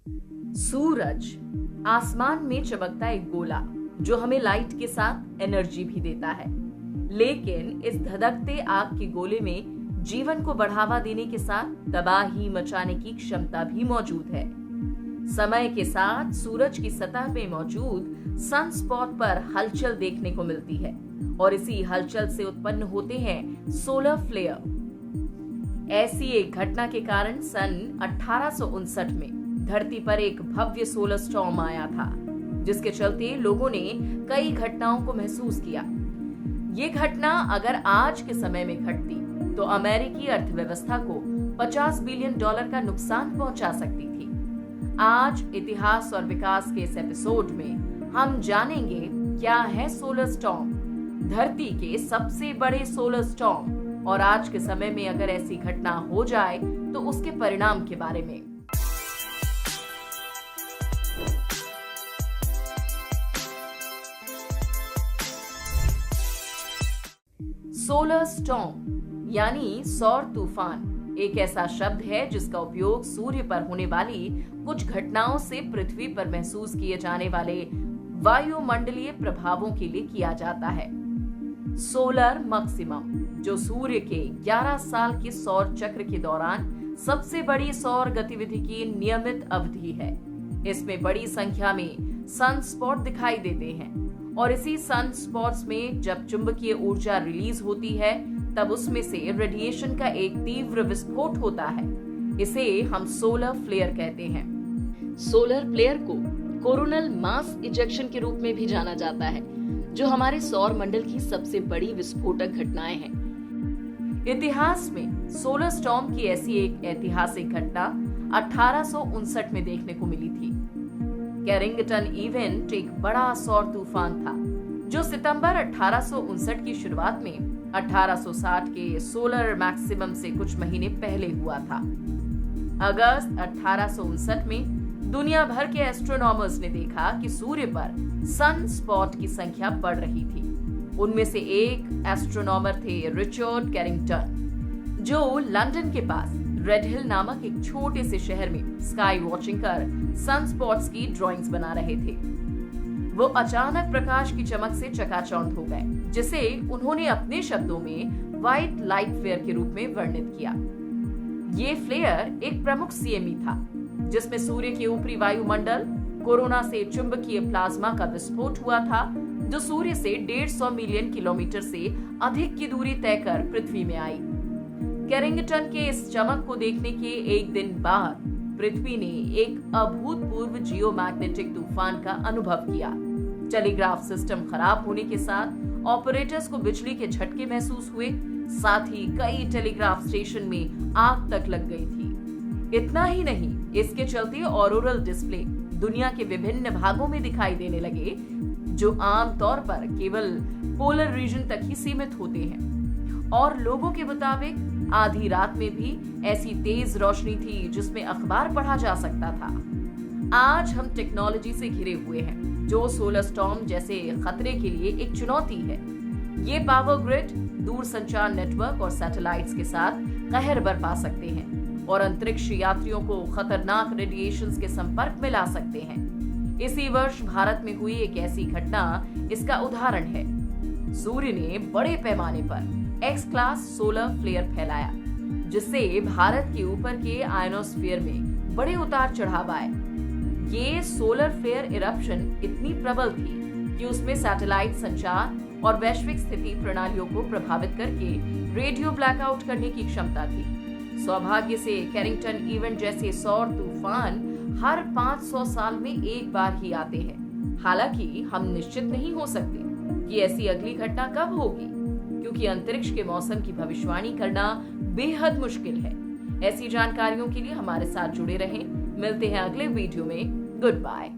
सूरज आसमान में चमकता एक गोला जो हमें लाइट के साथ एनर्जी भी देता है। लेकिन इस धधकते आग के गोले में जीवन को बढ़ावा देने के साथ तबाही मचाने की क्षमता भी मौजूद है। समय के साथ सूरज की सतह पे मौजूद सनस्पॉट पर हलचल देखने को मिलती है और इसी हलचल से उत्पन्न होते हैं सोलर फ्लेयर। ऐसी एक घटना के कारण सन 1859 में धरती पर एक भव्य सोलर स्टॉर्म आया था, जिसके चलते लोगों ने कई घटनाओं को महसूस किया। ये घटना अगर आज के समय में घटती तो अमेरिकी अर्थव्यवस्था को $50 बिलियन का नुकसान पहुंचा सकती थी। आज इतिहास और विकास के इस एपिसोड में हम जानेंगे क्या है सोलर स्टॉर्म, धरती के सबसे बड़े सोलर स्टॉर्म, और आज के समय में अगर ऐसी घटना हो जाए तो उसके परिणाम के बारे में। सोलर स्टॉर्म यानी सौर तूफान एक ऐसा शब्द है जिसका उपयोग सूर्य पर होने वाली कुछ घटनाओं से पृथ्वी पर महसूस किए जाने वाले वायुमंडलीय प्रभावों के लिए किया जाता है। सोलर मैक्सिमम, जो सूर्य के 11 साल के सौर चक्र के दौरान सबसे बड़ी सौर गतिविधि की नियमित अवधि है। इसमें बड़ी संख्या में सनस्पॉट दिखाई देते हैं और इसी सनस्पॉट्स में जब चुंबकीय ऊर्जा रिलीज होती है तब उसमें से रेडिएशन का एक तीव्र विस्फोट होता है। इसे हम सोलर फ्लेयर कहते हैं। सोलर फ्लेयर को कोरोनल मास इजेक्शन के रूप में भी जाना जाता है, जो हमारे सौर मंडल की सबसे बड़ी विस्फोटक घटनाएं हैं। इतिहास में सोलर स्टॉर्म की ऐसी एक ऐतिहासिक घटना 1859 में देखने को मिली थी। कैरिंगटन इवेंट एक बड़ा सौर तूफान था जो सितंबर 1859 की शुरुआत में 1860 के सोलर मैक्सिमम से कुछ महीने पहले हुआ था। अगस्त 1859 में दुनिया भर के एस्ट्रोनॉमर्स ने देखा कि सूर्य पर सन स्पॉट की संख्या बढ़ रही थी। उनमें से एक एस्ट्रोनॉमर थे रिचर्ड कैरिंगटन, जो लंदन के पास रेड हिल नामक एक छोटे से शहर में स्काई वॉचिंग कर सनस्पॉट्स की ड्राइंग्स बना रहे थे। वो अचानक प्रकाश की चमक से चकाचौंध हो गए, जिसे उन्होंने अपने शब्दों में व्हाइट लाइट फ्लेयर के रूप में वर्णित किया। ये फ्लेयर एक प्रमुख सीएमई था जिसमें सूर्य के ऊपरी वायुमंडल कोरोना से चुंबकीय प्लाज्मा का विस्फोट हुआ था, जो सूर्य से 150 मिलियन किलोमीटर से अधिक की दूरी तय कर पृथ्वी में आई। कैरिंगटन के इस चमक को देखने के एक दिन बाद पृथ्वी ने एक अभूतपूर्व जियोमैग्नेटिक तूफान का अनुभव किया। टेलीग्राफ सिस्टम खराब होने के साथ ऑपरेटर्स को बिजली के झटके महसूस हुए, साथ ही कई टेलीग्राफ स्टेशन में आग तक लग गई थी। इतना ही नहीं, इसके चलते ऑरोरल डिस्प्ले दुनिया के विभिन्न भागों में दिखाई देने लगे, जो आम तौर पर केवल पोलर रीजन तक ही सीमित होते हैं। और लोगों के मुताबिक आधी रात में भी ऐसी तेज रोशनी थी जिसमें अखबार पढ़ा जा सकता था। आज हम टेक्नोलॉजी से घिरे हुए हैं, जो सोलर स्टॉर्म जैसे खतरे के लिए एक चुनौती है। ये पावर ग्रिड, दूरसंचार नेटवर्क और सैटेलाइट्स के साथ कहर बरपा सकते हैं और अंतरिक्ष यात्रियों को खतरनाक रेडिएशंस के संपर्क में ला सकते हैं। इसी वर्ष भारत में हुई एक ऐसी घटना इसका उदाहरण है। सूर्य ने बड़े पैमाने पर एक्स क्लास सोलर फ्लेयर फैलाया, जिससे भारत के ऊपर के आयनोस्फीयर में बड़े उतार चढ़ाव आए। ये सोलर फ्लेयर इरप्शन इतनी प्रबल थी कि उसमें सैटेलाइट संचार और वैश्विक स्थिति प्रणालियों को प्रभावित करके रेडियो ब्लैकआउट करने की क्षमता थी। सौभाग्य से कैरिंगटन इवेंट जैसे सौर तूफान हर 500 साल में एक बार ही आते हैं। हालांकि हम निश्चित नहीं हो सकते कि ऐसी अगली घटना कब होगी, क्योंकि अंतरिक्ष के मौसम की भविष्यवाणी करना बेहद मुश्किल है। ऐसी जानकारियों के लिए हमारे साथ जुड़े रहें। मिलते हैं अगले वीडियो में। Good bye.